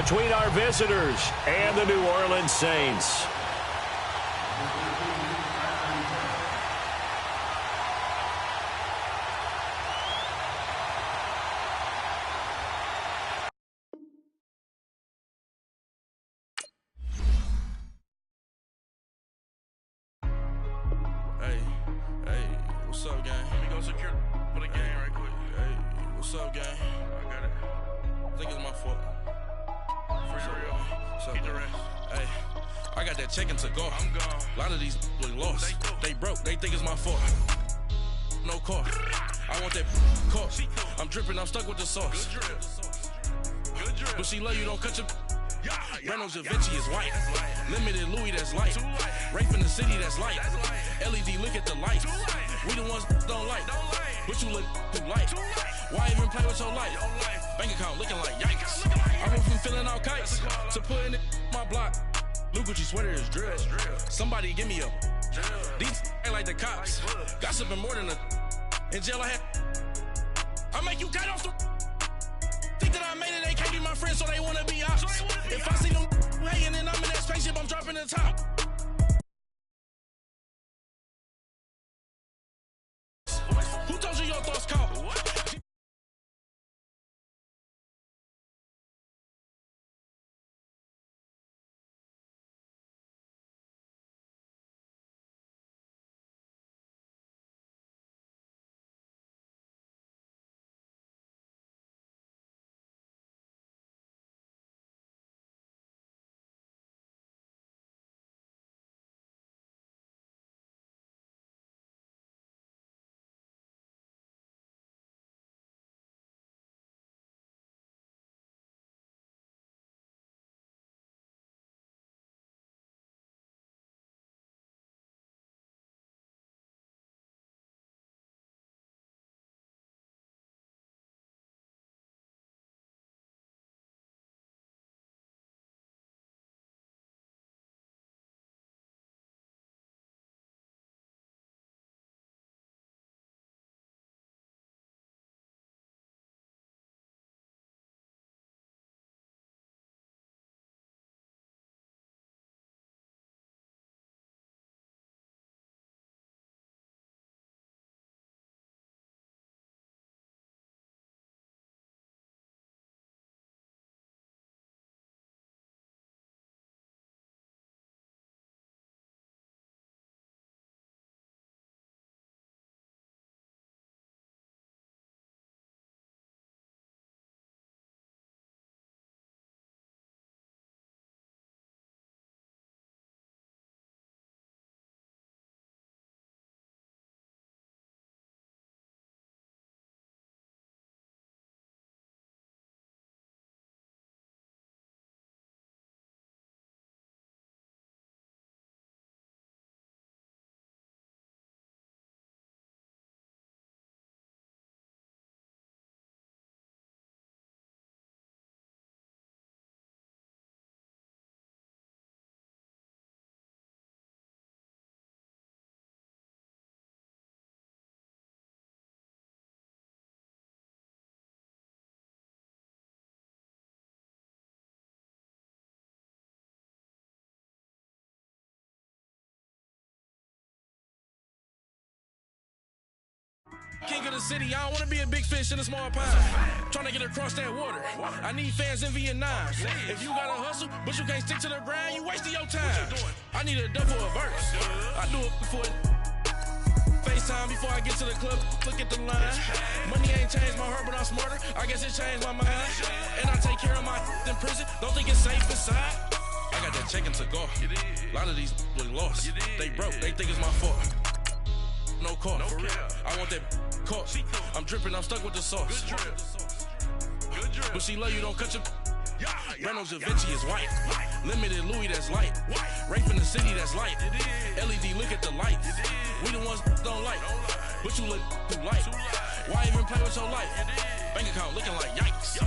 between our visitors and the New Orleans Saints. What's up, gang? Let me go secure for the game right quick. Hey, what's up, gang? I got it. I think it's my fault. For real. What's up, the rest. Hey, I got that check-in to go. I'm gone. A lot of these look lost. They broke. They think it's my fault. No car. I want that car. I'm dripping. I'm stuck with the sauce. Good drip. Good drip. But she love you. Don't cut your... Reynolds Da Vinci is white. Limited Louis, that's light. Rape in the city, that's light. LED, look at the lights. We the ones don't like. But you look too light. Why even play with your life? Bank account looking like yikes. I went from filling out kites to putting it my block. Blue Gucci sweater is drill. Somebody give me a. These ain't like the cops. Gossiping more than a. In jail I had. I make you cut off the. Think that I made it, they can't be my friends, so they wanna be ops. If I see them hating and I'm in that spaceship, I'm dropping the top. Who told you your thoughts count? King of the city, I don't wanna be a big fish in a small pond. Trying to get across that water. I need fans in Vietnam. If you gotta hustle, but you can't stick to the grind, you wasting your time. I need a double a verse. I do it before FaceTime before I get to the club. Look at the line. Money ain't changed my heart, but I'm smarter. I guess it changed my mind. And I take care of my in prison. Don't think it's safe inside. I got that check-in to go. A lot of these look lost. They broke. They think it's my fault. No car, for real. I want that car. I'm dripping, I'm stuck with the sauce. Good drip. But she love you, don't cut your. Reynolds Da Vinci is white. Limited Louis, that's light. Rape in the city, that's light. LED, look at the lights. We the ones don't like. But you look too light. Why even play with your life? Bank account looking like yikes.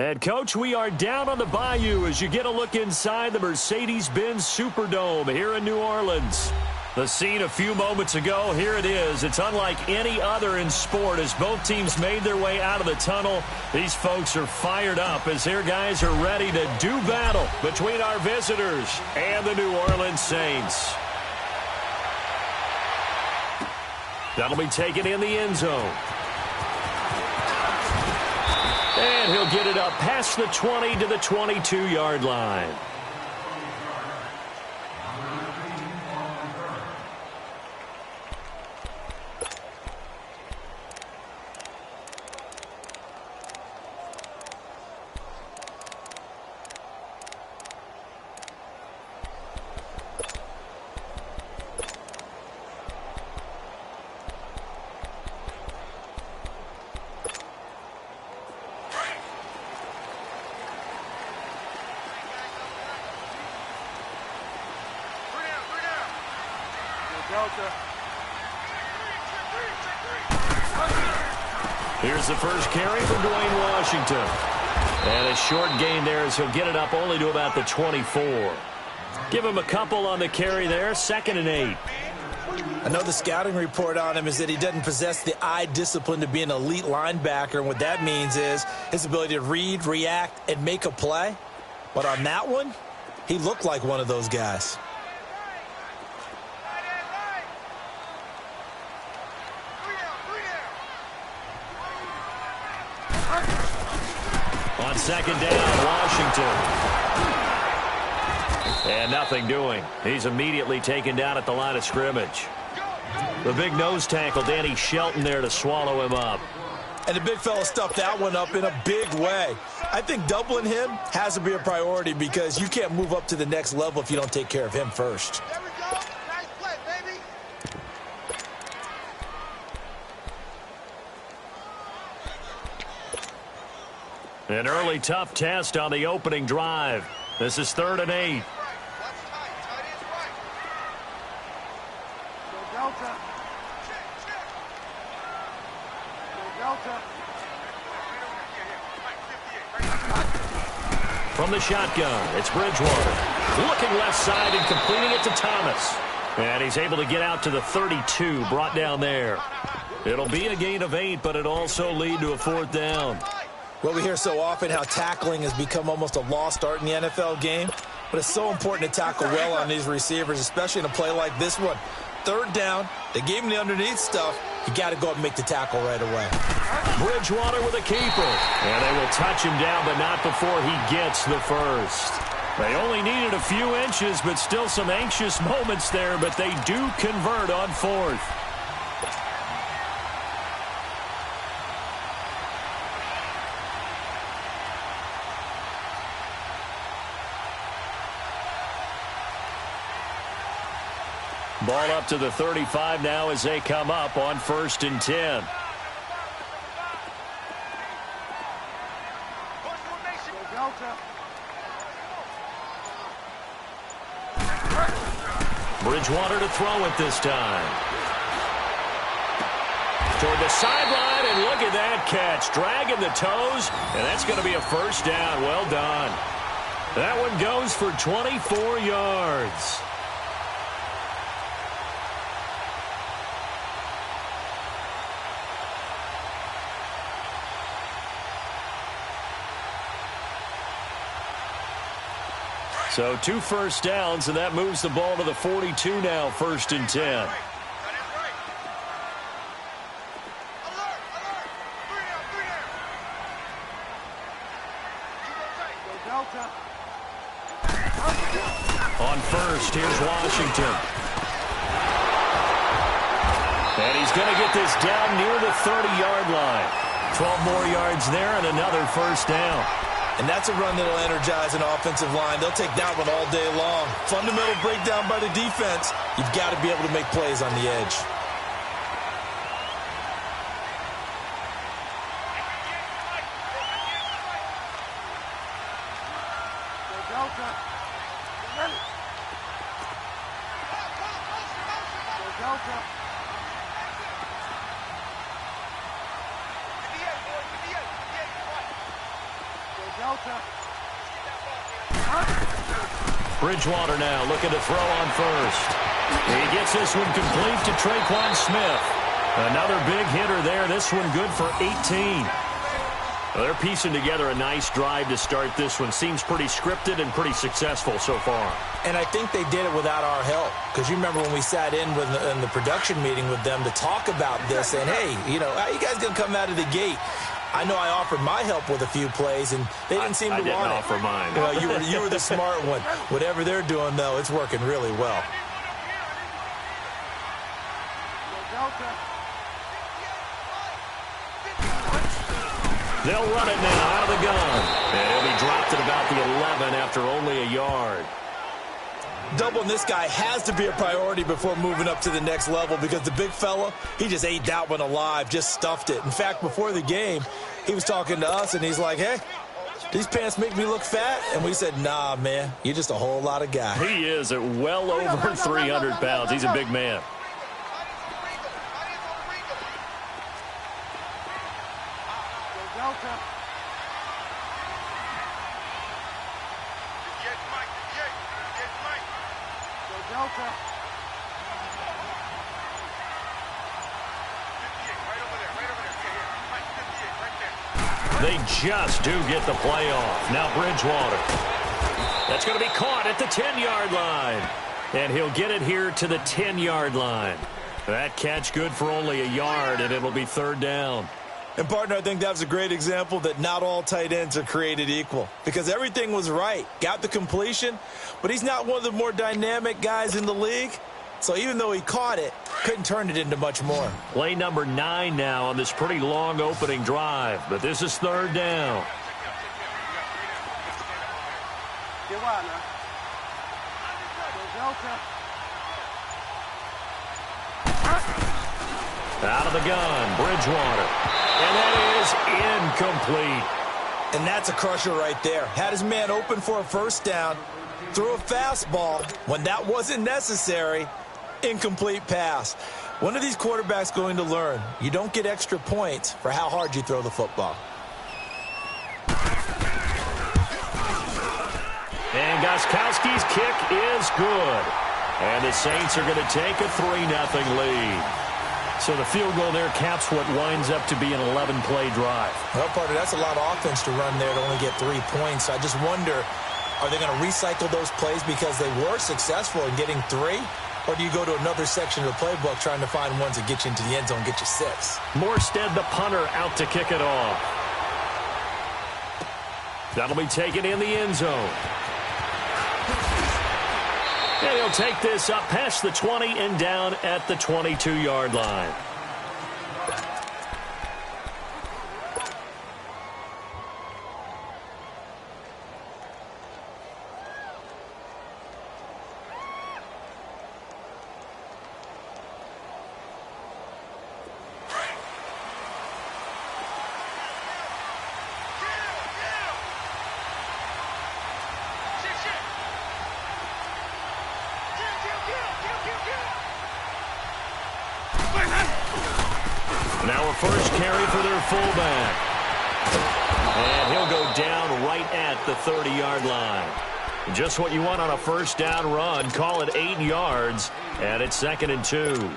And, Coach, we are down on the bayou as you get a look inside the Mercedes-Benz Superdome here in New Orleans. The scene a few moments ago, here it is. It's unlike any other in sport as both teams made their way out of the tunnel. These folks are fired up as their guys are ready to do battle between our visitors and the New Orleans Saints. That'll be taken in the end zone. And he'll get it up past the 20 to the 22-yard line. Here's the first carry for Dwayne Washington. And a short gain there as he'll get it up only to about the 24. Give him a couple on the carry there, 2nd and 8. I know the scouting report on him is that he doesn't possess the eye discipline to be an elite linebacker, and what that means is his ability to read, react, and make a play. But on that one, he looked like one of those guys. On 2nd down, Washington. And nothing doing. He's immediately taken down at the line of scrimmage. The big nose tackle, Danny Shelton, there to swallow him up. And the big fella stuffed that one up in a big way. I think doubling him has to be a priority because you can't move up to the next level if you don't take care of him first. There we go. Nice play, baby. An early tough test on the opening drive. This is 3rd and 8. From the shotgun, it's Bridgewater. Looking left side and completing it to Thomas. And he's able to get out to the 32, brought down there. It'll be a gain of 8, but it'll also lead to a 4th down. Well, we hear so often how tackling has become almost a lost art in the NFL game, but it's so important to tackle well on these receivers, especially in a play like this one. 3rd down, they gave him the underneath stuff. You got to go up and make the tackle right away. Bridgewater with a keeper. And they will touch him down, but not before he gets the first. They only needed a few inches, but still some anxious moments there, but they do convert on 4th. Ball up to the 35 now as they come up on 1st and 10. Bridgewater to throw it this time. Toward the sideline, and look at that catch. Dragging the toes, and that's going to be a 1st down. Well done. That one goes for 24 yards. So 2 first downs, and that moves the ball to the 42 now, 1st and 10. On 1st, here's Washington. And he's going to get this down near the 30-yard line. 12 more yards there and another 1st down. And that's a run that will energize an offensive line. They'll take that one all day long. Fundamental breakdown by the defense. You've got to be able to make plays on the edge. Bridgewater now looking to throw on first. He gets this one complete to Traquan Smith. Another big hitter there. This one good for 18. Well, they're piecing together a nice drive to start this one. Seems pretty scripted and pretty successful so far. And I think they did it without our help. Because you remember when we sat in the production meeting with them to talk about this. And, hey, how you guys going to come out of the gate? I know I offered my help with a few plays, and they didn't seem to want it. I didn't offer mine. Well, you were the smart one. Whatever they're doing, though, it's working really well. They'll run it now out of the gun. And he'll be dropped at about the 11 after only a yard. Doubling this guy has to be a priority before moving up to the next level because the big fella, he just ate that one alive, just stuffed it. In fact, before the game, he was talking to us, and he's like, hey, these pants make me look fat? And we said, nah, man, you're just a whole lot of guy. He is at well over 300 pounds. He's a big man. They just do get the play off. Now Bridgewater. That's going to be caught at the 10-yard line. And he'll get it here to the 10-yard line. That catch good for only a yard, and it'll be third down. And, partner, I think that was a great example that not all tight ends are created equal. Because everything was right. Got the completion, but he's not one of the more dynamic guys in the league. So even though he caught it, couldn't turn it into much more. Play number 9 now on this pretty long opening drive. But this is third down. Out of the gun, Bridgewater. And that is incomplete. And that's a crusher right there. Had his man open for a first down, threw a fastball when that wasn't necessary. Incomplete pass. One of these quarterbacks going to learn, you don't get extra points for how hard you throw the football. And Gostkowski's kick is good. And the Saints are going to take a 3-0 lead. So the field goal there caps what winds up to be an 11-play drive. Well, partner, that's a lot of offense to run there to only get 3 points. I just wonder, are they going to recycle those plays because they were successful in getting 3? Or do you go to another section of the playbook trying to find ones that get you into the end zone, get you 6? Morstead, the punter, out to kick it off. That'll be taken in the end zone. And he'll take this up past the 20 and down at the 22-yard line. Now a first carry for their fullback. And he'll go down right at the 30-yard line. Just what you want on a first down run. Call it 8 yards, and it's 2nd and 2.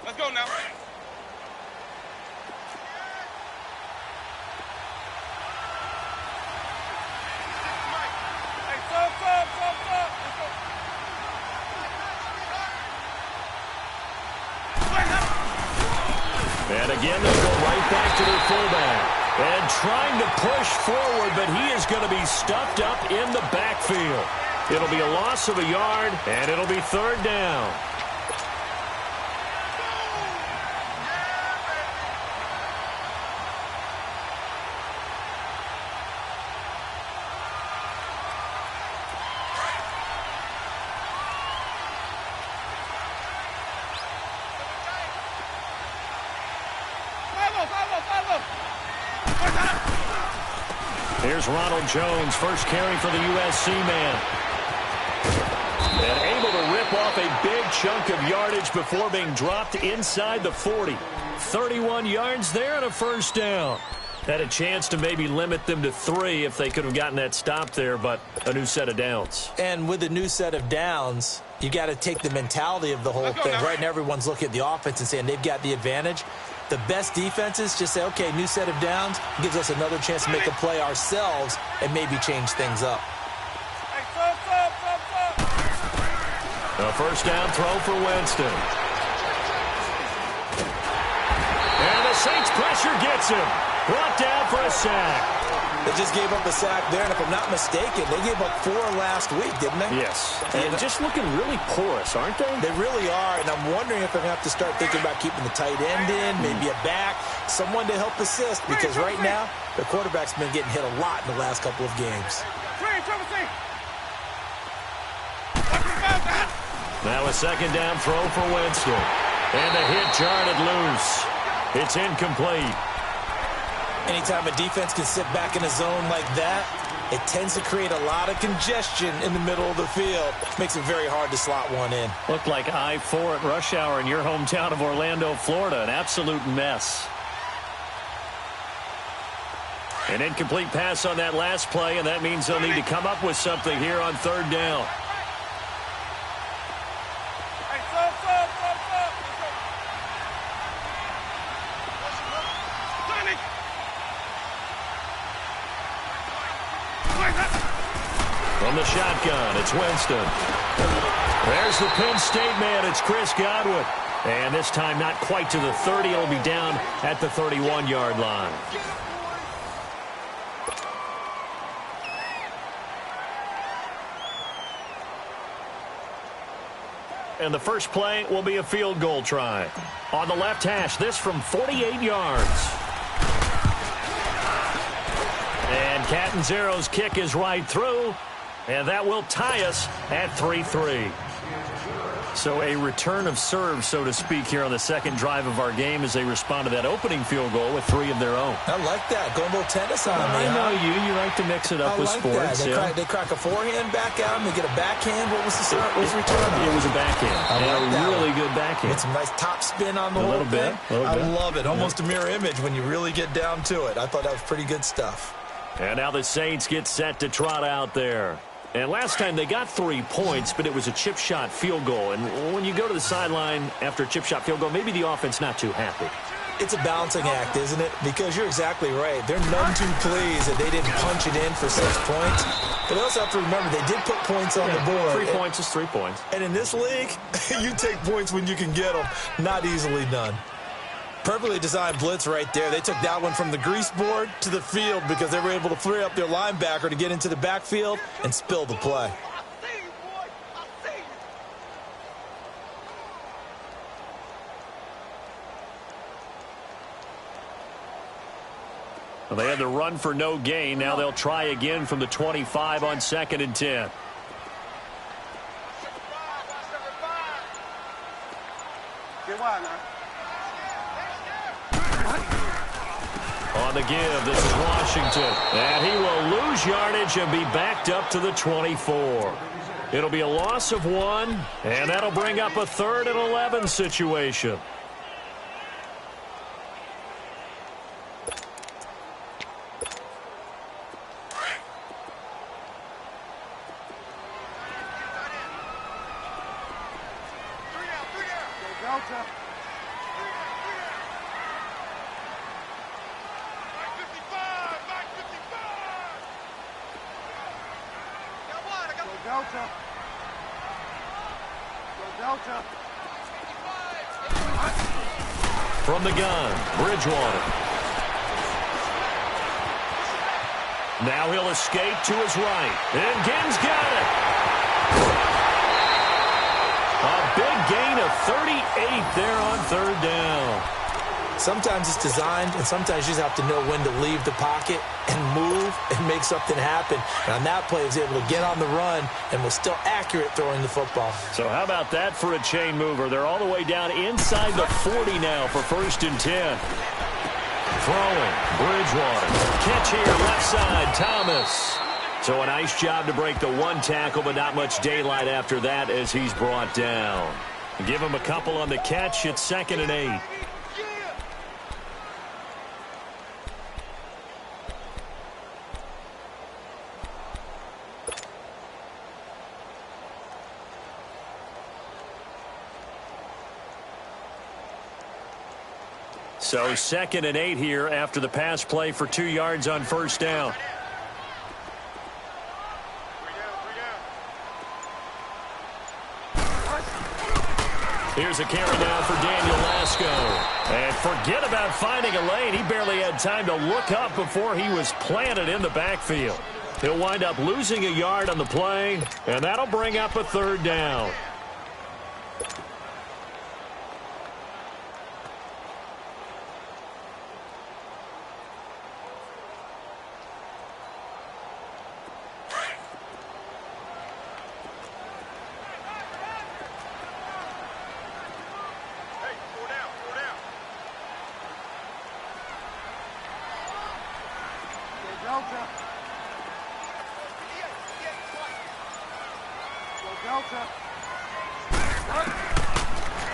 Let's go now. And again, they'll go right back to their fullback. And trying to push forward, but he is going to be stuffed up in the backfield. It'll be a loss of a yard, and it'll be third down. Here's Ronald Jones, first carry for the USC man. And able to rip off a big chunk of yardage before being dropped inside the 40. 31 yards there and a first down. Had a chance to maybe limit them to 3 if they could have gotten that stop there, but a new set of downs. And with a new set of downs, you got to take the mentality of the whole thing. Right now, everyone's looking at the offense and saying they've got the advantage. The best defenses just say, okay, new set of downs gives us another chance to make a play ourselves and maybe change things up. A first down throw for Winston. And the Saints pressure gets him. Brought down for a sack. They just gave up a sack there, and if I'm not mistaken, they gave up 4 last week, didn't they? Yes. And just looking really porous, aren't they? They really are, and I'm wondering if they're going to have to start thinking about keeping the tight end in, maybe a back, someone to help assist, because right now, the quarterback's been getting hit a lot in the last couple of games. Now a second down throw for Winston. And the hit jarred it loose. It's incomplete. Anytime a defense can sit back in a zone like that, it tends to create a lot of congestion in the middle of the field. Makes it very hard to slot one in. Looked like I-4 at rush hour in your hometown of Orlando, Florida. An absolute mess. An incomplete pass on that last play, and that means they'll need to come up with something here on third down. From the shotgun, it's Winston. There's the Penn State man. It's Chris Godwin. And this time not quite to the 30. It'll be down at the 31-yard line. And the first play will be a field goal try. On the left hash, this from 48 yards. And Catanzaro's kick is right through. And that will tie us at 3-3. So a return of serve, so to speak, here on the second drive of our game as they respond to that opening field goal with 3 of their own. I like that. Going a little tennis on me. I know you. You like to mix it up with sports. They crack a forehand back out and they get a backhand. What was the start? What was the return on? It was a backhand. A really good backhand. Get some nice top spin on the whole thing. I love it. Almost a mirror image when you really get down to it. I thought that was pretty good stuff. And now the Saints get set to trot out there. And last time they got 3 points, but it was a chip shot field goal. And when you go to the sideline after a chip shot field goal, maybe the offense not too happy. It's a balancing act, isn't it? Because you're exactly right. They're none too pleased that they didn't punch it in for 6 points. But they also have to remember they did put points on the board. 3 points is 3 points. And in this league, you take points when you can get them. Not easily done. Perfectly designed blitz right there. They took that one from the grease board to the field because they were able to free up their linebacker to get into the backfield and spill the play. Well, they had to run for no gain. Now they'll try again from the 25 on 2nd and 10. On the give, this is Washington. And he will lose yardage and be backed up to the 24. It'll be a loss of 1, and that'll bring up a 3rd and 11 situation. From the gun, Bridgewater. Now he'll escape to his right. And Gibbs got it. A big gain of 38 there on 3rd down. Sometimes it's designed, and sometimes you just have to know when to leave the pocket and move and make something happen. And on that play, he was able to get on the run and was still accurate throwing the football. So how about that for a chain mover? They're all the way down inside the 40 now for 1st and 10. Throwing, Bridgewater. Catch here, left side, Thomas. So a nice job to break the 1 tackle, but not much daylight after that as he's brought down. Give him a couple on the catch. It's 2nd and 8. So 2nd and 8 here after the pass play for 2 yards on 1st down. Here's a carry down for Daniel Lasco. And forget about finding a lane. He barely had time to look up before he was planted in the backfield. He'll wind up losing a yard on the play, and that'll bring up a 3rd down.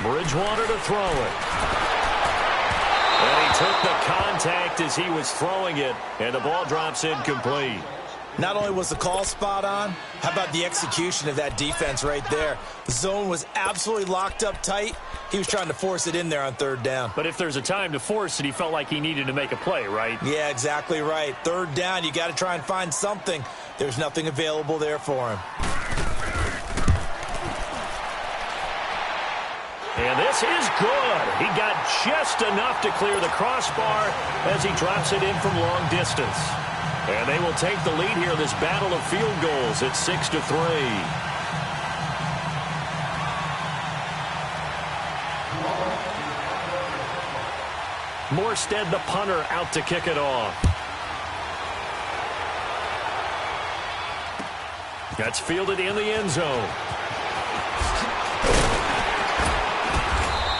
Bridgewater to throw it. And he took the contact as he was throwing it, and the ball drops incomplete. Not only was the call spot on, how about the execution of that defense right there? The zone was absolutely locked up tight. He was trying to force it in there on 3rd down. But if there's a time to force it, he felt like he needed to make a play, right? Yeah, exactly right. 3rd down, you got to try and find something. There's nothing available there for him. And this is good. He got just enough to clear the crossbar as he drops it in from long distance. And they will take the lead here in this battle of field goals at 6-3. Morstead, the punter, out to kick it off. That's fielded in the end zone.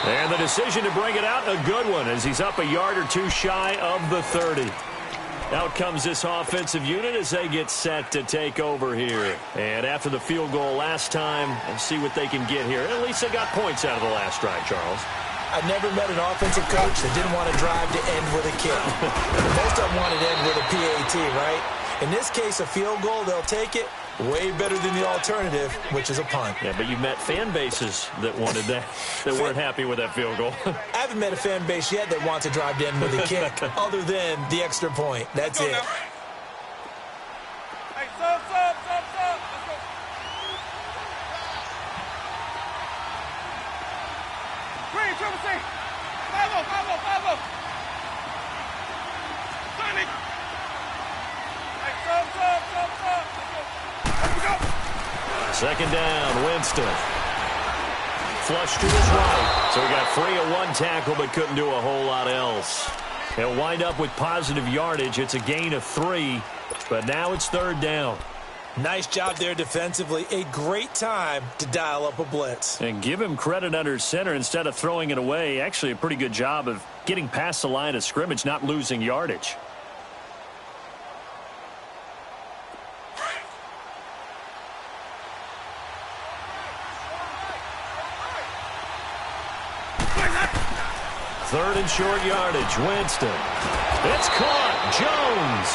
And the decision to bring it out, a good one, as he's up a yard or 2 shy of the 30. Out comes this offensive unit as they get set to take over here. And after the field goal last time, let's see what they can get here. At least they got points out of the last drive, Charles. I never met an offensive coach that didn't want to drive to end with a kick. Most of them wanted to end with a PAT, right? In this case, a field goal, they'll take it. Way better than the alternative, which is a punt. Yeah, but you've met fan bases that wanted that, that weren't happy with that field goal. I haven't met a fan base yet that wants to drive to end with a kick, other than the extra point. That's it. Hey, sub. Let's go. Green, triple C. 5-0. Sonic. Hey, sub. Let's go. 2nd down, Winston. Flush to his right. So he got free of 1 tackle but couldn't do a whole lot else. He'll wind up with positive yardage. It's a gain of 3, but now it's 3rd down. Nice job there defensively. A great time to dial up a blitz. And give him credit under center instead of throwing it away. Actually a pretty good job of getting past the line of scrimmage, not losing yardage. Third and short yardage, Winston. It's caught, Jones.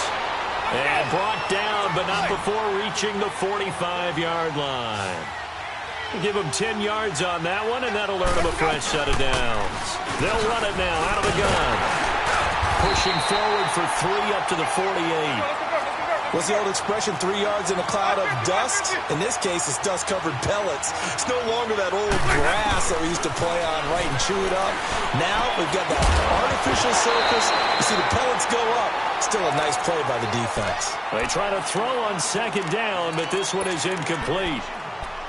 And brought down, but not before reaching the 45-yard line. Give him 10 yards on that one, and that'll earn him a fresh set of downs. They'll run it now out of the gun. Pushing forward for 3 up to the 48. What's the old expression, 3 yards in a cloud of dust? In this case, it's dust-covered pellets. It's no longer that old grass that we used to play on, right, and chew it up. Now we've got that artificial surface. You see the pellets go up. Still a nice play by the defense. They try to throw on 2nd down, but this one is incomplete.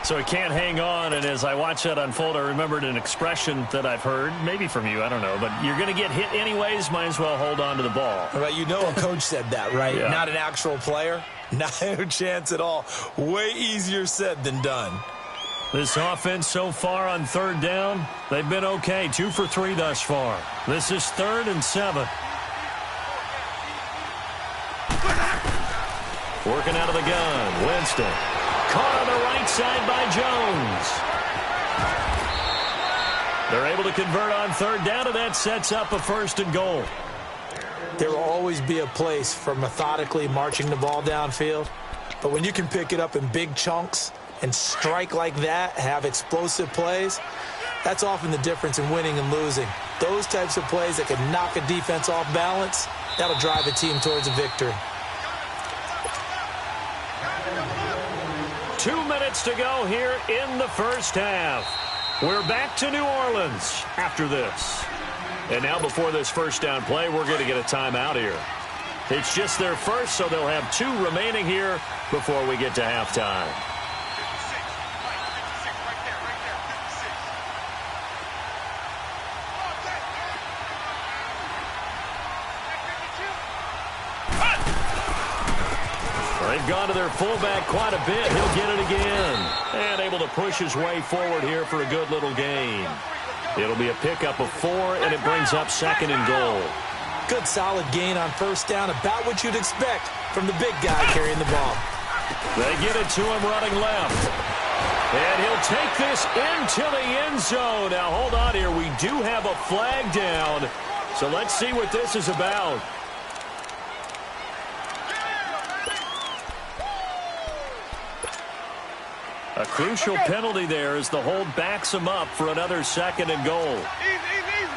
So he can't hang on, and as I watch that unfold, I remembered an expression that I've heard, maybe from you, I don't know, but you're going to get hit anyways, might as well hold on to the ball. Right, you know a coach said that, right? Yeah. Not an actual player. No chance at all. Way easier said than done. This offense so far on 3rd down, they've been okay. 2 for 3 thus far. This is 3rd and 7. Working out of the gun, Winston. Caught on the right side by Jones. They're able to convert on third down, and that sets up a 1st and goal. There will always be a place for methodically marching the ball downfield, but when you can pick it up in big chunks and strike like that, have explosive plays, that's often the difference in winning and losing. Those types of plays that can knock a defense off balance, that'll drive a team towards a victory. 2 minutes to go here in the first half. We're back to New Orleans after this. And now before this first down play, we're going to get a timeout here. It's just their first, so they'll have 2 remaining here before we get to halftime. They've gone to their fullback quite a bit. He'll get it again. And able to push his way forward here for a good little gain. It'll be a pickup of 4, and it brings up 2nd and goal. Good solid gain on first down, about what you'd expect from the big guy carrying the ball. They get it to him running left. And he'll take this into the end zone. Now, hold on here. We do have a flag down. So let's see what this is about. A crucial penalty there as the hold backs him up for another 2nd and goal. Easy, easy, easy.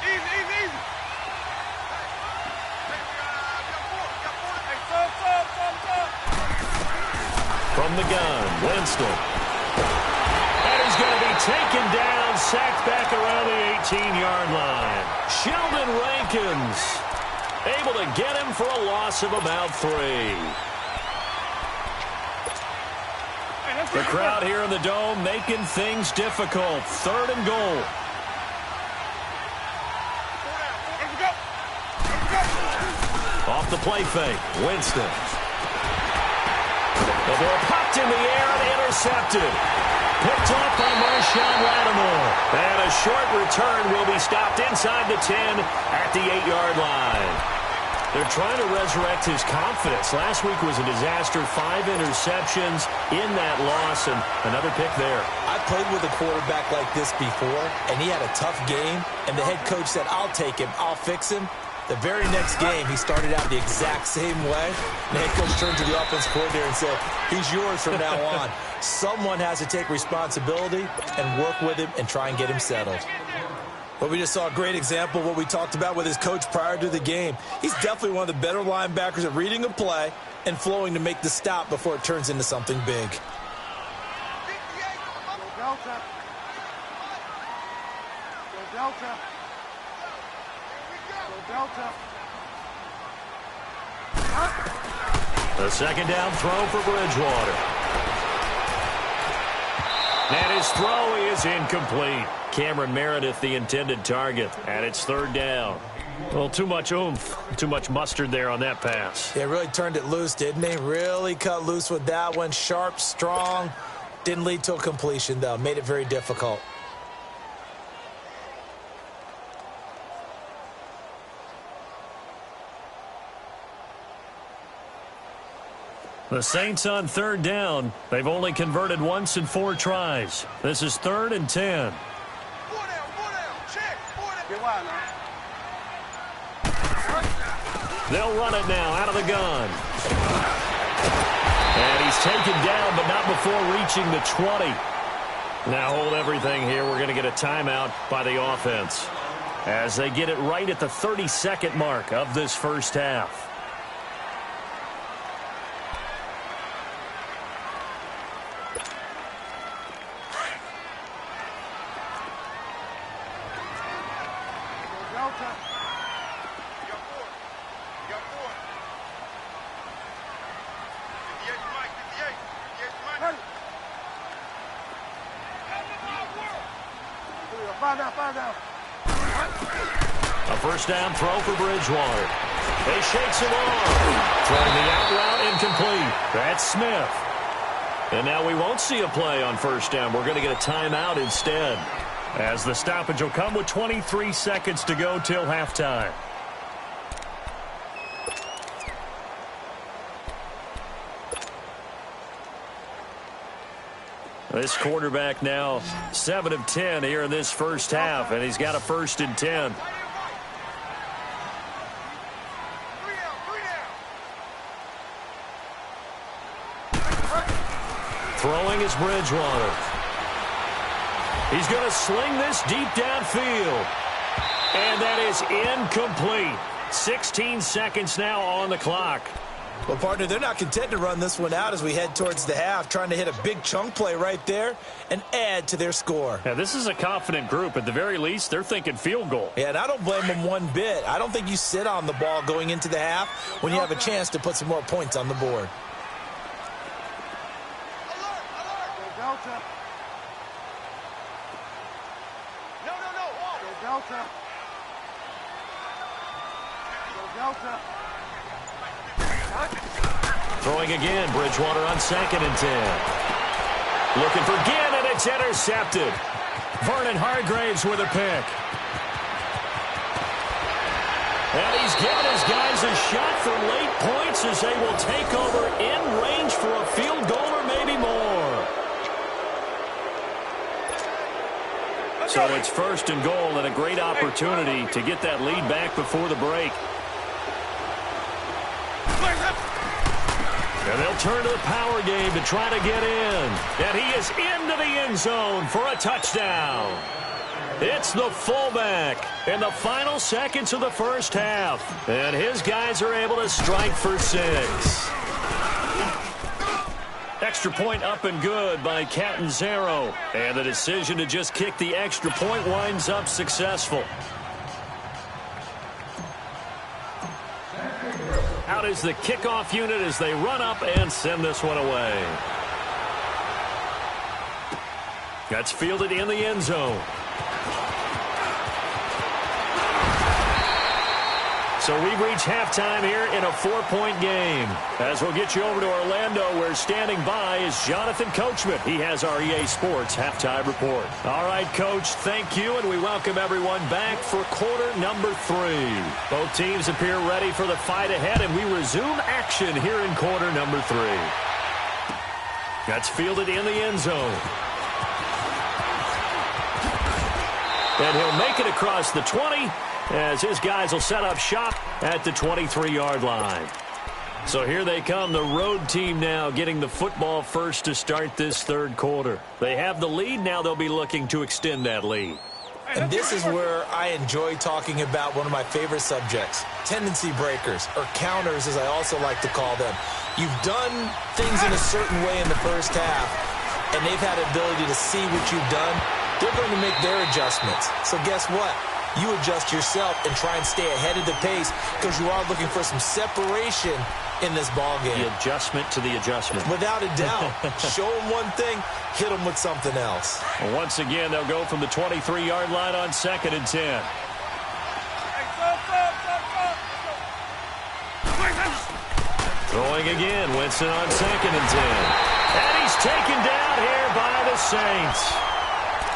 Easy, easy, easy. Hey, sub. From the gun, Winston. And he's going to be taken down, sacked back around the 18-yard line. Sheldon Rankins able to get him for a loss of about 3. The crowd here in the Dome making things difficult. 3rd and goal. Off the play fake, Winston. The ball popped in the air and intercepted. Picked off by Marshawn Lattimore. And a short return will be stopped inside the 10 at the 8-yard line. They're trying to resurrect his confidence. Last week was a disaster. 5 interceptions in that loss, and another pick there. I played with a quarterback like this before, and he had a tough game, and the head coach said, I'll take him, I'll fix him. The very next game, he started out the exact same way. The head coach turned to the offense coordinator and said, he's yours from now on. Someone has to take responsibility and work with him and try and get him settled. But we just saw a great example of what we talked about with his coach prior to the game. He's definitely one of the better linebackers at reading a play and flowing to make the stop before it turns into something big. Go Delta. Go Delta. Go Delta. The 2nd down throw for Bridgewater. And his throw is incomplete. Cameron Meredith, the intended target, and it's 3rd down. Well, too much oomph, too much mustard there on that pass. They really turned it loose, didn't they? Really cut loose with that one. Sharp, strong. Didn't lead to a completion, though. Made it very difficult. The Saints on 3rd down. They've only converted once in 4 tries. This is 3rd and 10. 4 down, check, 4 down. Get wide now. They'll run it now out of the gun. And he's taken down, but not before reaching the 20. Now hold everything here. We're going to get a timeout by the offense as they get it right at the 32nd mark of this first half. A first down throw for Bridgewater. He shakes him off. Throwing the out route incomplete. That's Smith. And now we won't see a play on first down. We're going to get a timeout instead, as the stoppage will come with 23 seconds to go till halftime. This quarterback now 7 of 10 here in this first half, and he's got a 1st and 10. Throwing is Bridgewater. He's going to sling this deep downfield. And that is incomplete. 16 seconds now on the clock. Well, partner, they're not content to run this one out as we head towards the half, trying to hit a big chunk play right there and add to their score. Now, this is a confident group. At the very least, they're thinking field goal. Yeah, and I don't blame them one bit. I don't think you sit on the ball going into the half when you have a chance to put some more points on the board. Delta. No. Delta. Delta. Throwing again, Bridgewater on 2nd and 10. Looking for Ginn, and it's intercepted. Vernon Hargraves with a pick. And he's given his guys a shot for late points as they will take over in range for a field goal or maybe more. So it's 1st and goal and a great opportunity to get that lead back before the break. And they'll turn to the power game to try to get in. And he is into the end zone for a touchdown. It's the fullback in the final seconds of the first half. And his guys are able to strike for 6. Extra point up and good by Catanzaro. And the decision to just kick the extra point winds up successful. Out is the kickoff unit as they run up and send this one away. That's fielded in the end zone. So we've reached halftime here in a 4-point game. As we'll get you over to Orlando, where standing by is Jonathan Coachman. He has our EA Sports halftime report. All right, Coach, thank you, and we welcome everyone back for quarter number 3. Both teams appear ready for the fight ahead, and we resume action here in quarter number 3. That's fielded in the end zone. And he'll make it across the 20, as his guys will set up shop at the 23-yard line. So here they come, the road team now getting the football first to start this third quarter. They have the lead. Now they'll be looking to extend that lead. And this is where I enjoy talking about one of my favorite subjects, tendency breakers, or counters as I also like to call them. You've done things in a certain way in the first half, and they've had the ability to see what you've done. They're going to make their adjustments. So guess what? You adjust yourself and try and stay ahead of the pace because you are looking for some separation in this ball game. The adjustment to the adjustment. Without a doubt. Show them one thing, hit them with something else. Well, once again, they'll go from the 23-yard line on 2nd and 10. Throwing again, Winston on 2nd and 10. And he's taken down here by the Saints.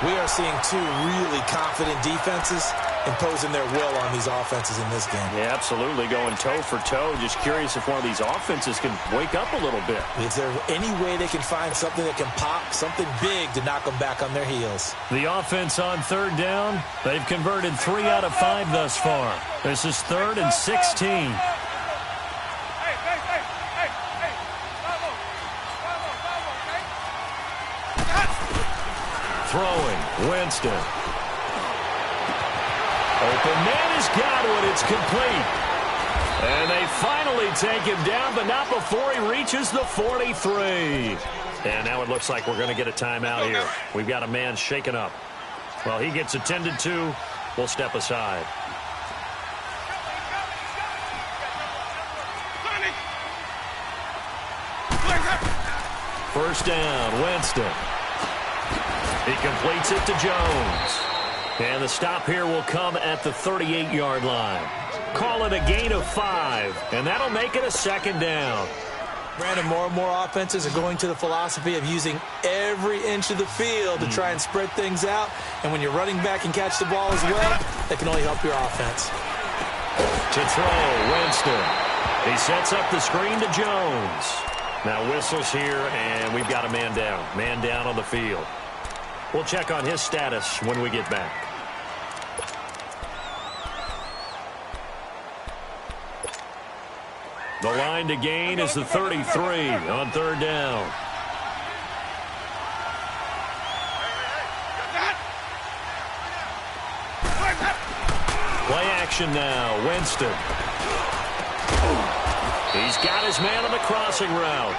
We are seeing 2 really confident defenses imposing their will on these offenses in this game. Yeah, absolutely, going toe for toe. Just curious if one of these offenses can wake up a little bit. Is there any way they can find something that can pop, something big to knock them back on their heels? The offense on 3rd down, they've converted 3 out of 5 thus far. This is 3rd and 16. Throwing, Winston. Open man has got one. It's complete. And they finally take him down, but not before he reaches the 43. And now it looks like we're going to get a timeout here. We've got a man shaken up. Well, he gets attended to. We'll step aside. First down, Winston. He completes it to Jones. And the stop here will come at the 38-yard line. Call it a gain of 5, and that'll make it a 2nd down. Brandon, more and more offenses are going to the philosophy of using every inch of the field to try and spread things out. And when you're running back and catch the ball as well, that can only help your offense. To throw, Winston. He sets up the screen to Jones. Now whistles here, and we've got a man down. Man down on the field. We'll check on his status when we get back. The line to gain is the 33 on third down. Play action now. Winston. He's got his man on the crossing route.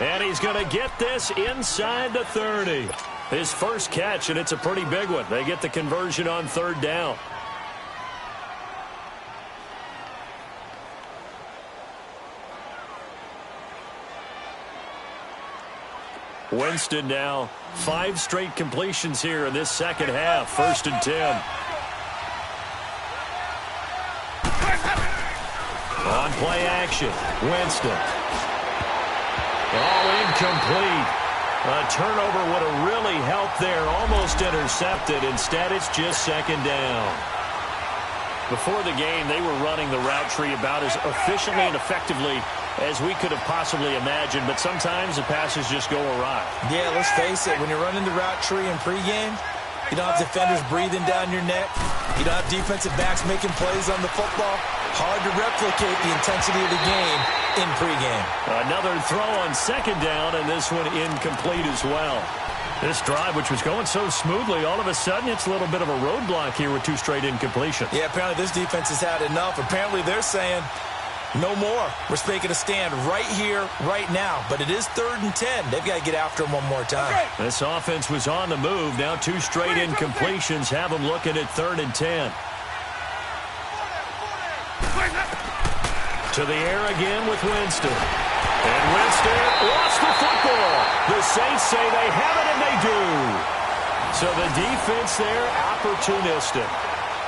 And he's going to get this inside the 30. His first catch, and it's a pretty big one. They get the conversion on third down. Winston now 5 straight completions here in this second half. 1st and 10. On play action, Winston. Oh, incomplete. A turnover would have really helped there. Almost intercepted. Instead, it's just 2nd down. Before the game, they were running the route tree about as efficiently and effectively as we could have possibly imagined, but sometimes the passes just go awry. Yeah, let's face it, when you're running the route tree in pregame, you don't have defenders breathing down your neck. You don't have defensive backs making plays on the football. Hard to replicate the intensity of the game in pregame. Another throw on 2nd down, and this one incomplete as well. This drive, which was going so smoothly, all of a sudden it's a little bit of a roadblock here with 2 straight incompletions. Yeah, apparently this defense has had enough. Apparently they're saying, no more. We're making a stand right here, right now. But it is 3rd and 10. They've got to get after him one more time. This offense was on the move. Now 2 straight incompletions have them looking at 3rd and 10. To the air again with Winston. And Winston lost the football. The Saints say they have it, and they do. So the defense there, opportunistic.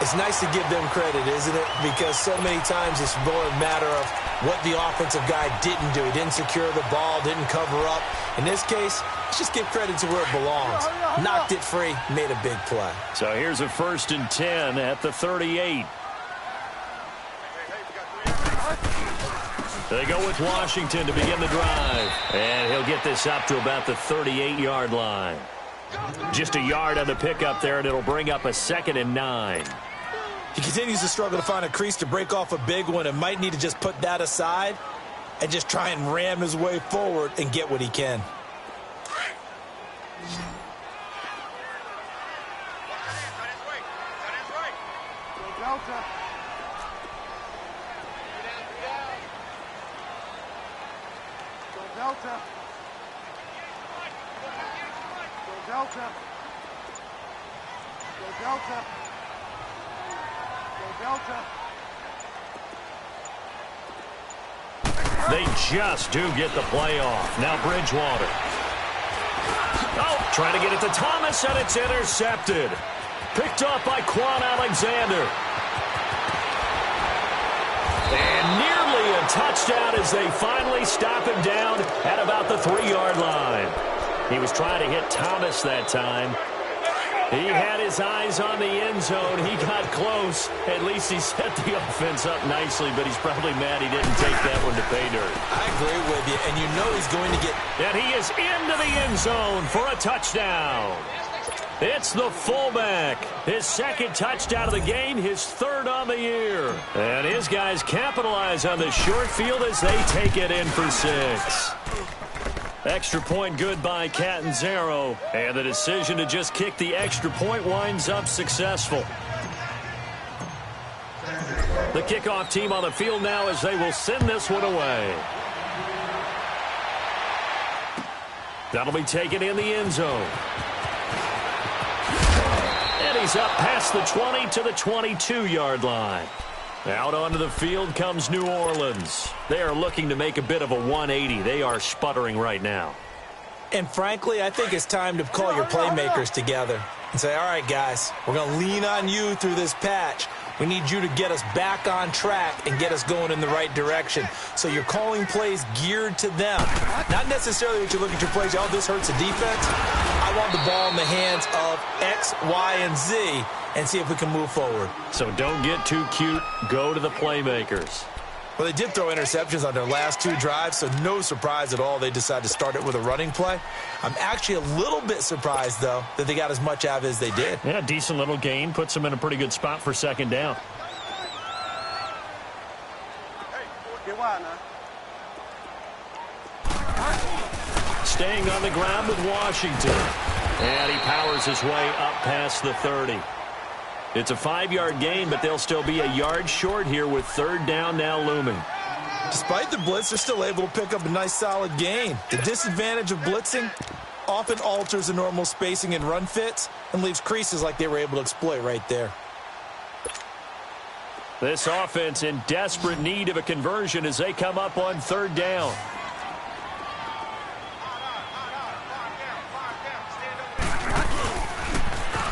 It's nice to give them credit, isn't it? Because so many times it's more a matter of what the offensive guy didn't do. He didn't secure the ball, didn't cover up. In this case, let's just give credit to where it belongs. Knocked it free, made a big play. So here's a 1st and 10 at the 38. They go with Washington to begin the drive. And he'll get this up to about the 38-yard line. Just a yard on the pickup there, and it'll bring up a 2nd and 9. He continues to struggle to find a crease to break off a big one and might need to just put that aside and just try and ram his way forward and get what he can. Delta. Delta. Delta. Go Delta. Go Delta. They just do get the play off. Now Bridgewater. Oh, trying to get it to Thomas, and it's intercepted. Picked off by Quan Alexander. And nearly a touchdown as they finally stop him down at about the 3-yard line. He was trying to hit Thomas that time. He had his eyes on the end zone. He got close. At least he set the offense up nicely, but he's probably mad he didn't take that one to pay dirt. I agree with you, and you know he's going to get... And he is into the end zone for a touchdown. It's the fullback. His 2nd touchdown of the game, his 3rd on the year. And his guys capitalize on the short field as they take it in for 6. Extra point good by Catanzaro. And the decision to just kick the extra point winds up successful. The kickoff team on the field now as they will send this one away. That'll be taken in the end zone. And he's up past the 20 to the 22-yard line. Out onto the field comes New Orleans. They are looking to make a bit of a 180. They are sputtering right now. And frankly, I think it's time to call your playmakers together and say, all right, guys, we're going to lean on you through this patch. We need you to get us back on track and get us going in the right direction. So you're calling plays geared to them. Not necessarily that you look at your plays, oh, this hurts the defense. I want the ball in the hands of X, Y, and Z and see if we can move forward. So don't get too cute. Go to the playmakers. Well, they did throw interceptions on their last 2 drives, so no surprise at all they decided to start it with a running play. I'm actually a little bit surprised, though, that they got as much out of it as they did. Yeah, decent little gain. Puts them in a pretty good spot for second down. Get wide now. Staying on the ground with Washington. And he powers his way up past the 30. It's a 5-yard gain, but they'll still be a yard short here with third down now looming. Despite the blitz, they're still able to pick up a nice solid gain. The disadvantage of blitzing often alters the normal spacing and run fits and leaves creases like they were able to exploit right there. This offense in desperate need of a conversion as they come up on third down.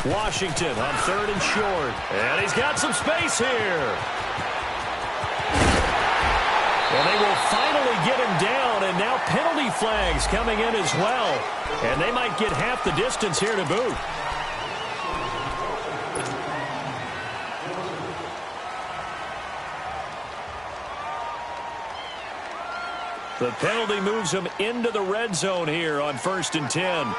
Washington on third and short. And he's got some space here. Well, they will finally get him down, and now penalty flags coming in as well. And they might get half the distance here to boot. The penalty moves them into the red zone here on 1st and 10.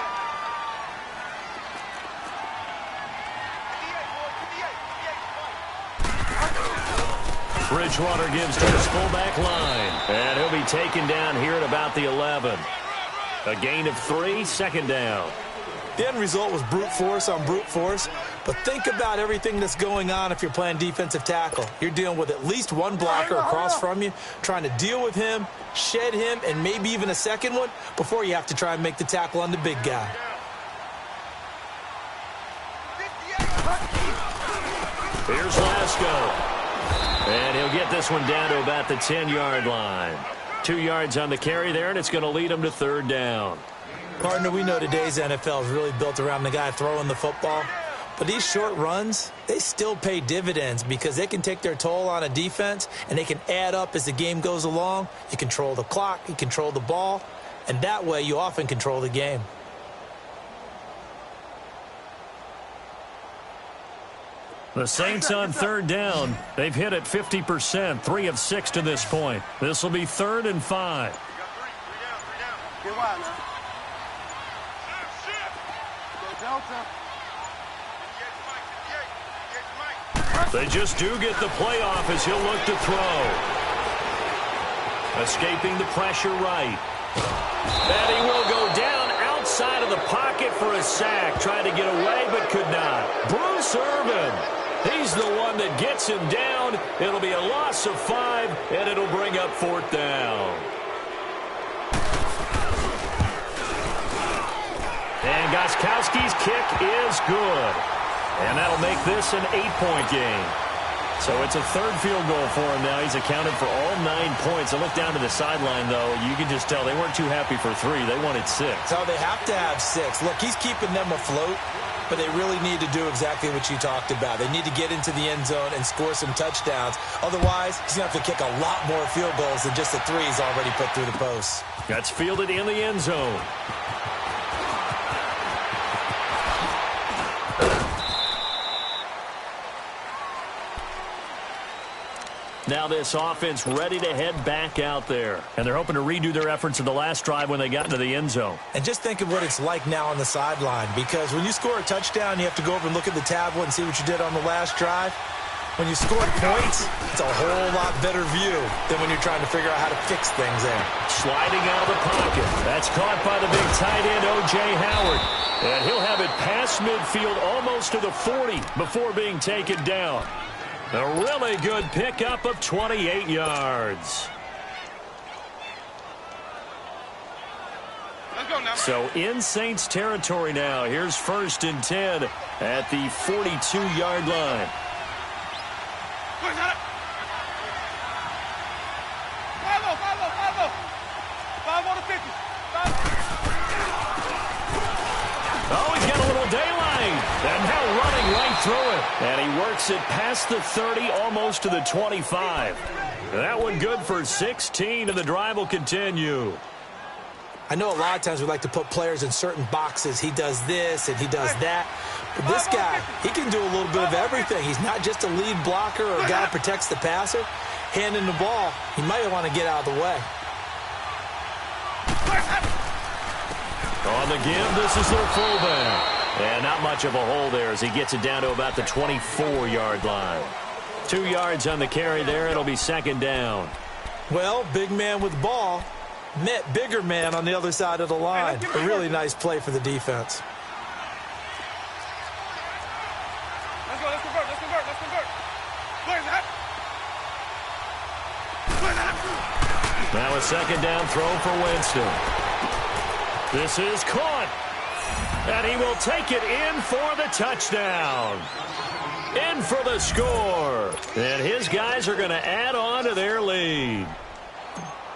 Bridgewater gives to his fullback line. And he'll be taken down here at about the 11. A gain of 3, second down. The end result was brute force on brute force. But think about everything that's going on if you're playing defensive tackle. You're dealing with at least one blocker across from you, trying to deal with him, shed him, and maybe even a second one before you have to try and make the tackle on the big guy. Here's Lasco. And he'll get this one down to about the 10-yard line. 2 yards on the carry there, and it's going to lead him to third down. Partner, we know today's NFL is really built around the guy throwing the football. But these short runs, they still pay dividends because they can take their toll on a defense, and they can add up as the game goes along. You control the clock, you control the ball, and that way you often control the game. The Saints on third down. They've hit it 50%, 3 of 6 to this point. This will be 3rd and 5. Get wide now. They just do get the playoff as he'll look to throw. Escaping the pressure right. And he will go down outside of the pocket for a sack. Tried to get away but could not. Bruce Irvin. He's the one that gets him down. It'll be a loss of 5, and it'll bring up 4th down. And Gostkowski's kick is good. And that'll make this an 8-point game. So it's a 3rd field goal for him now. He's accounted for all 9 points. I look down to the sideline, though. You can just tell they weren't too happy for 3. They wanted 6. So they have to have 6. Look, he's keeping them afloat, but they really need to do exactly what you talked about. They need to get into the end zone and score some touchdowns. Otherwise, he's going to have to kick a lot more field goals than just the 3 he's already put through the posts. That's fielded in the end zone. Now this offense ready to head back out there. And they're hoping to redo their efforts in the last drive when they got into the end zone. And just think of what it's like now on the sideline. Because when you score a touchdown, you have to go over and look at the tablet and see what you did on the last drive. When you score points, it's a whole lot better view than when you're trying to figure out how to fix things there. Sliding out of the pocket. That's caught by the big tight end, O.J. Howard. And he'll have it past midfield almost to the 40 before being taken down. A really good pickup of 28 yards. Let's go now. So in Saints territory now. Here's 1st and 10 at the 42-yard line. Oh, he's got a little daylight. And now running right through it. And he works it past the 30, almost to the 25. That one good for 16, and the drive will continue. I know a lot of times we like to put players in certain boxes. He does this and he does that. But this guy, he can do a little bit of everything. He's not just a lead blocker or a guy who protects the passer. Handing the ball, he might want to get out of the way. On the give, this is their fullback. And not much of a hole there as he gets it down to about the 24-yard line. 2 yards on the carry there. It'll be second down. Well, big man with ball met bigger man on the other side of the line. A really nice play for the defense. Let's go, let's convert. Where's that? Now a second down throw for Winston. This is caught. And he will take it in for the touchdown. In for the score. And his guys are going to add on to their lead.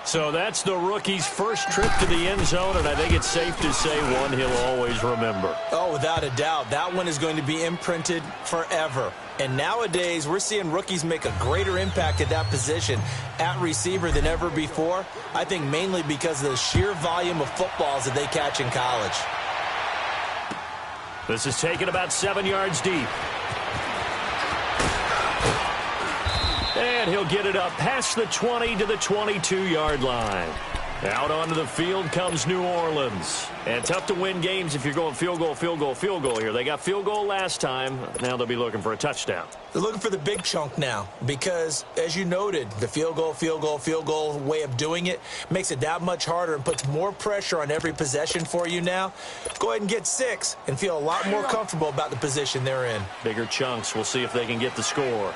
So that's the rookie's first trip to the end zone, and I think it's safe to say one he'll always remember. Oh, without a doubt. That one is going to be imprinted forever. And nowadays, we're seeing rookies make a greater impact at that position at receiver than ever before. I think mainly because of the sheer volume of footballs that they catch in college. This is taken about 7 yards deep. And he'll get it up past the 20 to the 22-yard line. Out onto the field comes New Orleans. And tough to win games if you're going field goal here. They got field goal last time. Now they'll be looking for a touchdown. They're looking for the big chunk now because, as you noted, the field goal way of doing it makes it that much harder and puts more pressure on every possession for you now. Go ahead and get 6 and feel a lot more comfortable about the position they're in. Bigger chunks. We'll see if they can get the score.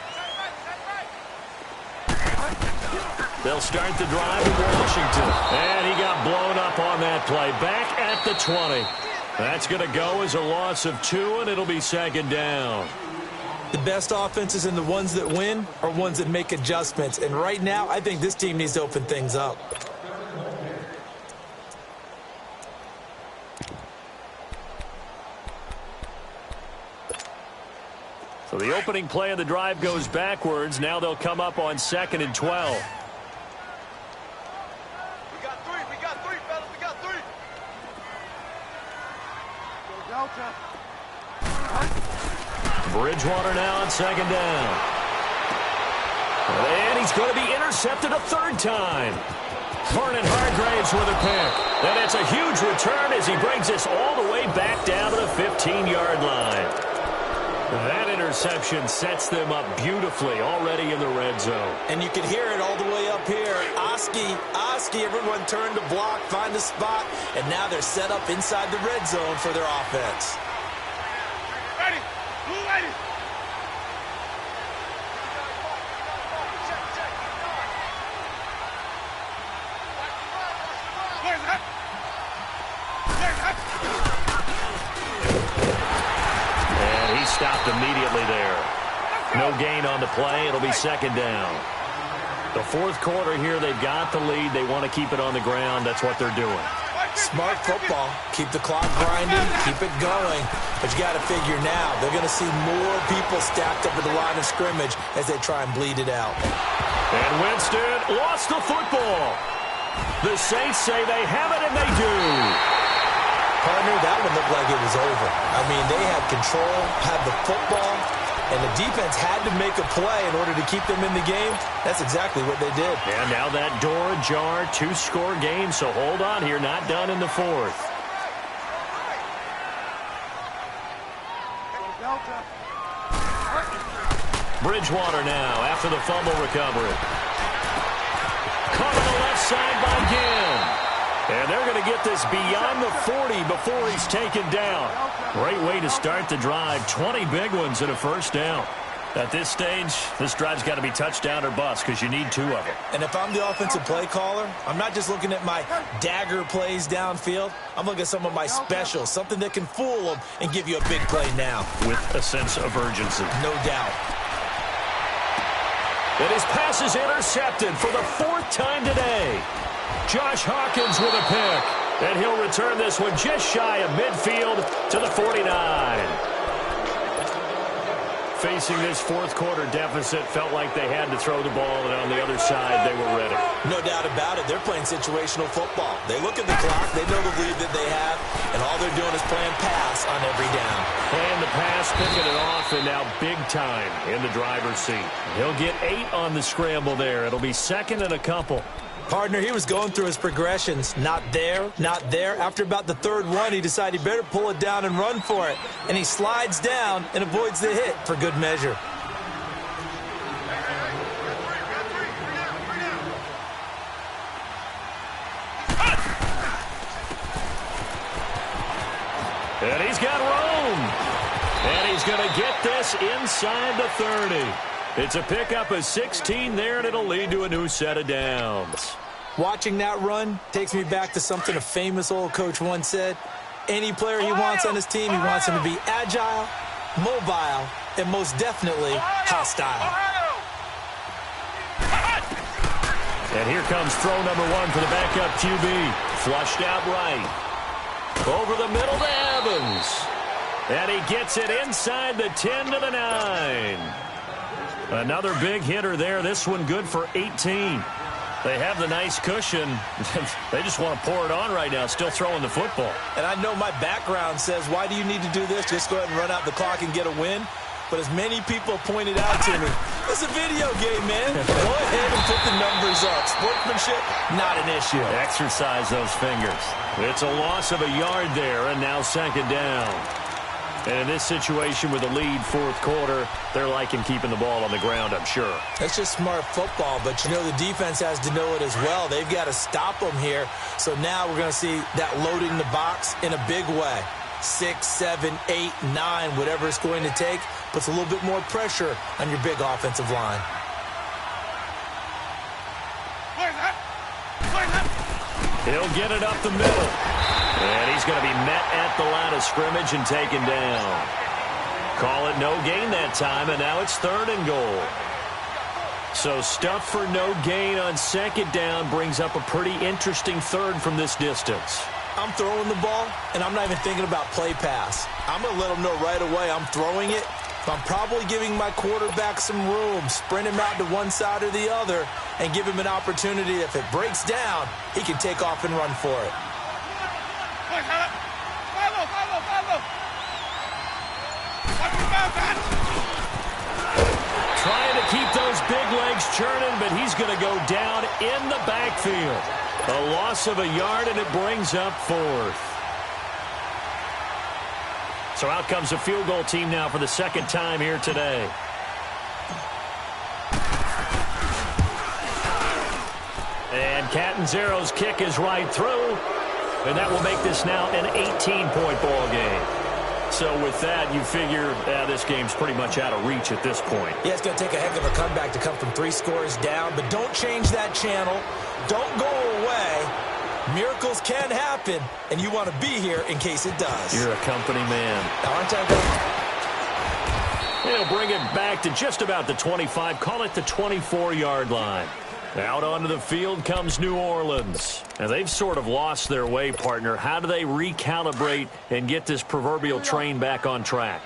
They'll start the drive in Washington. And he got blown up on that play. Back at the 20. That's going to go as a loss of 2, and it'll be second down. The best offenses and the ones that win are ones that make adjustments. And right now, I think this team needs to open things up. So the opening play of the drive goes backwards. Now they'll come up on 2nd and 12. Bridgewater now on 2nd down. And he's going to be intercepted a 3rd time. Vernon Hargraves with a pick. And it's a huge return as he brings us all the way back down to the 15-yard line. That interception sets them up beautifully already in the red zone. And you can hear it all the way up here. Oski, everyone turned to block, find a spot, and now they're set up inside the red zone for their offense. Ready. Blue ready. Where's that? And he stopped immediately there. No gain on the play. It'll be second down. The 4th quarter here, they've got the lead. They want to keep it on the ground. That's what they're doing. Smart football. Keep the clock grinding. Keep it going. But you got to figure now, they're going to see more people stacked up at the line of scrimmage as they try and bleed it out. And Winston lost the football. The Saints say they have it, and they do. Partner, that one looked like it was over. I mean, they had control, had the football, and the defense had to make a play in order to keep them in the game. That's exactly what they did. And now that door ajar, 2-score game, so hold on here, not done in the 4th. Bridgewater now after the fumble recovery. Caught on the left side by Ginn. And they're going to get this beyond the 40 before he's taken down. Great way to start the drive. 20 big ones and a first down. At this stage, this drive's got to be touchdown or bust because you need 2 of them. And if I'm the offensive play caller, I'm not just looking at my dagger plays downfield. I'm looking at some of my specials, something that can fool them and give you a big play now. With a sense of urgency. No doubt. And his pass is intercepted for the 4th time today. Josh Hawkins with a pick. And he'll return this one just shy of midfield to the 49. facing this fourth quarter deficit, felt like they had to throw the ball, and on the other side, they were ready. No doubt about it. They're playing situational football. They look at the clock, they know the lead that they have, and all they're doing is playing pass on every down. Playing the pass, picking it off, and now big time in the driver's seat. He'll get 8 on the scramble there. It'll be second and a couple. Partner, he was going through his progressions. Not there, not there. After about the third one, he decided he better pull it down and run for it. And he slides down and avoids the hit for good measure. And he's got room. And he's going to get this inside the 30. It's a pickup of 16 there, and it'll lead to a new set of downs. Watching that run takes me back to something a famous old coach once said. Any player he wants on his team, he wants him to be agile, mobile, and most definitely hostile. And here comes throw number 1 for the backup QB. Flushed out right. Over the middle to Evans. And he gets it inside the 10 to the 9. Another big hitter there. This one good for 18. They have the nice cushion. They just want to pour it on right now, still throwing the football. And I know my background says, why do you need to do this? Just go ahead and run out the clock and get a win. But as many people pointed out to me, it's a video game, man. Go ahead and put the numbers up. Sportsmanship, not an issue. Exercise those fingers. It's a loss of a yard there, and now second down. And in this situation with the lead fourth quarter, they're liking keeping the ball on the ground, I'm sure. That's just smart football, but you know the defense has to know it as well. They've got to stop them here. So now we're going to see that loading the box in a big way. 6, 7, 8, 9, whatever it's going to take, puts a little bit more pressure on your big offensive line. He'll get it up the middle. And he's going to be met at the line of scrimmage and taken down. Call it no gain that time, and now it's third and goal. So stuff for no gain on second down brings up a pretty interesting third from this distance. I'm throwing the ball, and I'm not even thinking about play pass. I'm going to let them know right away I'm throwing it. I'm probably giving my quarterback some room, sprint him out to one side or the other, and give him an opportunity. If it breaks down, he can take off and run for it. Trying to keep those big legs churning, but he's going to go down in the backfield. A loss of a yard, and it brings up fourth. So out comes a field goal team now for the second time here today. And Catanzero's kick is right through. And that will make this now an 18-point ball game. So with that, you figure this game's pretty much out of reach at this point. Yeah, it's going to take a heck of a comeback to come from 3 scores down. But don't change that channel. Don't go away. Miracles can happen, and you want to be here in case it does. You're a company man. Aren't I? He'll bring it back to just about the 25. Call it the 24-yard line. Out onto the field comes New Orleans. And they've sort of lost their way, partner. How do they recalibrate and get this proverbial train back on track?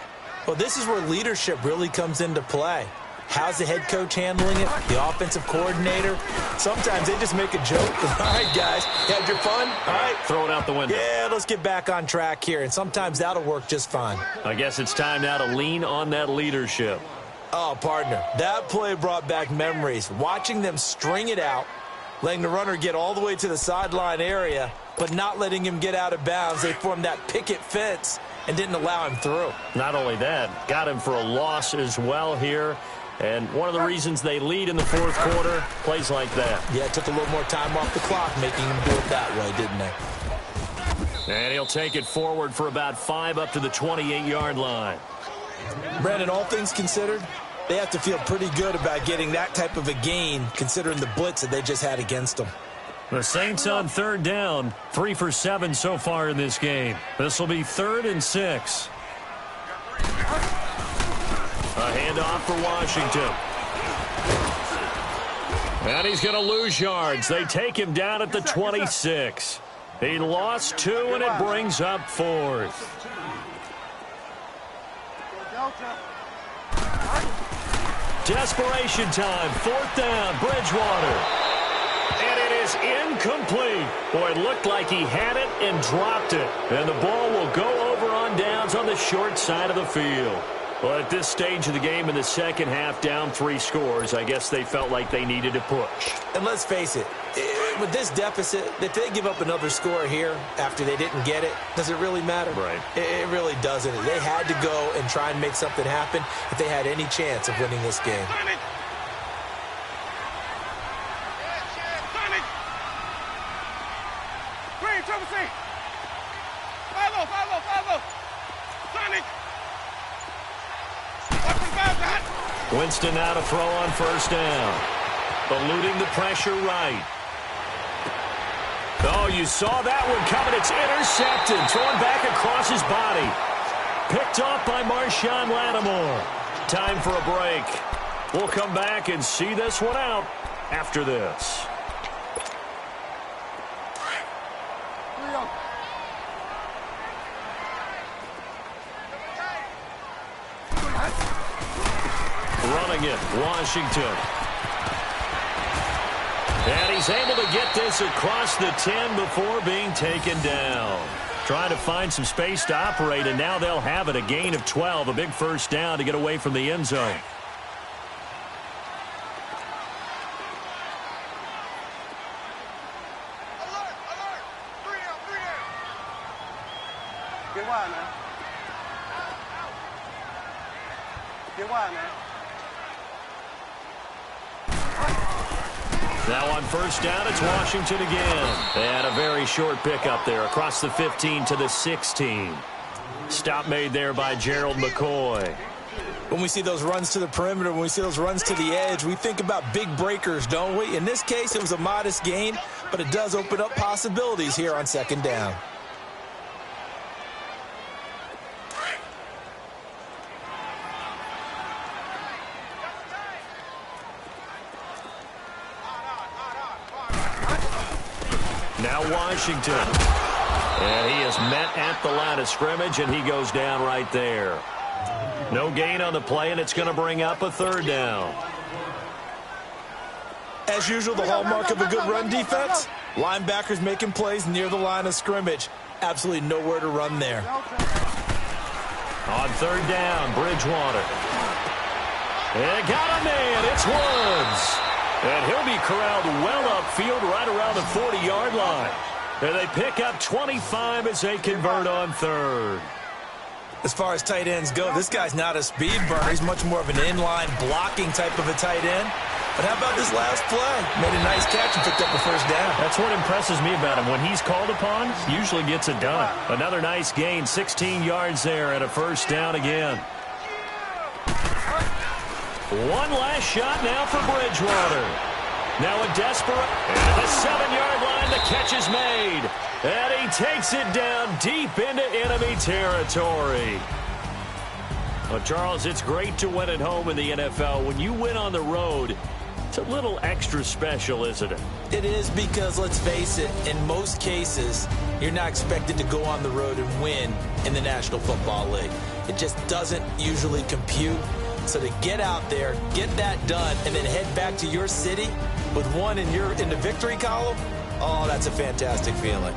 Well, this is where leadership really comes into play. How's the head coach handling it? The offensive coordinator? Sometimes they just make a joke. All right, guys, you had your fun? All right. Throw it out the window. Yeah, let's get back on track here. And sometimes that'll work just fine. I guess it's time now to lean on that leadership. Oh, partner, that play brought back memories. Watching them string it out, letting the runner get all the way to the sideline area, but not letting him get out of bounds. They formed that picket fence and didn't allow him through. Not only that, got him for a loss as well here. And one of the reasons they lead in the fourth quarter, plays like that. Yeah, it took a little more time off the clock, making him do it that way, didn't they? And he'll take it forward for about 5 up to the 28-yard line. Brandon, all things considered, they have to feel pretty good about getting that type of a gain, considering the blitz that they just had against them. The Saints on third down, 3 for 7 so far in this game. This will be 3rd and 6. A handoff for Washington. And he's going to lose yards. They take him down at the 26. He lost 2, and it brings up 4th. Desperation time. 4th down. Bridgewater. And it is incomplete. Boy, it looked like he had it and dropped it. And the ball will go over on downs on the short side of the field. Well, at this stage of the game in the second half, down 3 scores, I guess they felt like they needed to push. And let's face it, with this deficit, if they give up another score here after they didn't get it, does it really matter? Right. It really doesn't. They had to go and try and make something happen if they had any chance of winning this game. Green, triple C. Follow. Sonic. Winston now to throw on 1st down. Eluding the pressure right. Oh, you saw that one coming. It's intercepted. Thrown back across his body. Picked off by Marshawn Lattimore. Time for a break. We'll come back and see this one out after this. Running it, Washington. And he's able to get this across the 10 before being taken down. Trying to find some space to operate, and now they'll have it. A gain of 12, a big 1st down to get away from the end zone. Alert. 3 down. Get wide, man. Get wide, man. Now on 1st down, it's Washington again. And a very short pickup there across the 15 to the 16. Stop made there by Gerald McCoy. When we see those runs to the perimeter, when we see those runs to the edge, we think about big breakers, don't we? In this case, it was a modest gain, but it does open up possibilities here on 2nd down. Now Washington. And he is met at the line of scrimmage, and he goes down right there. No gain on the play, and it's going to bring up a 3rd down. As usual, the hallmark of a good run defense, linebackers making plays near the line of scrimmage. Absolutely nowhere to run there. On 3rd down, Bridgewater. And got a man. It's Woods. And he'll be corralled well upfield right around the 40-yard line. And they pick up 25 as they convert on 3rd. As far as tight ends go, this guy's not a speed burner. He's much more of an inline blocking type of a tight end. But how about this last play? Made a nice catch and picked up the 1st down. That's what impresses me about him. When he's called upon, he usually gets it done. Another nice gain, 16 yards there and a 1st down again. One last shot now for Bridgewater. Now a desperate, and the 7-yard line, the catch is made. And he takes it down deep into enemy territory. Well, Charles, it's great to win at home in the NFL. When you win on the road, it's a little extra special, isn't it? It is, because, let's face it, in most cases, you're not expected to go on the road and win in the National Football League. It just doesn't usually compute. So to get out there, get that done, and then head back to your city with one in the victory column, oh, that's a fantastic feeling.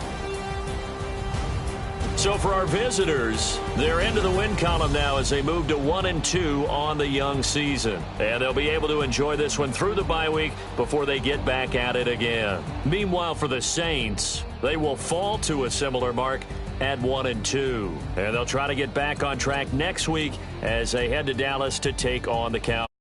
So for our visitors, they're into the win column now as they move to 1-2 on the young season. And they'll be able to enjoy this one through the bye week before they get back at it again. Meanwhile, for the Saints, they will fall to a similar mark at 1-2. And they'll try to get back on track next week as they head to Dallas to take on the Cowboys.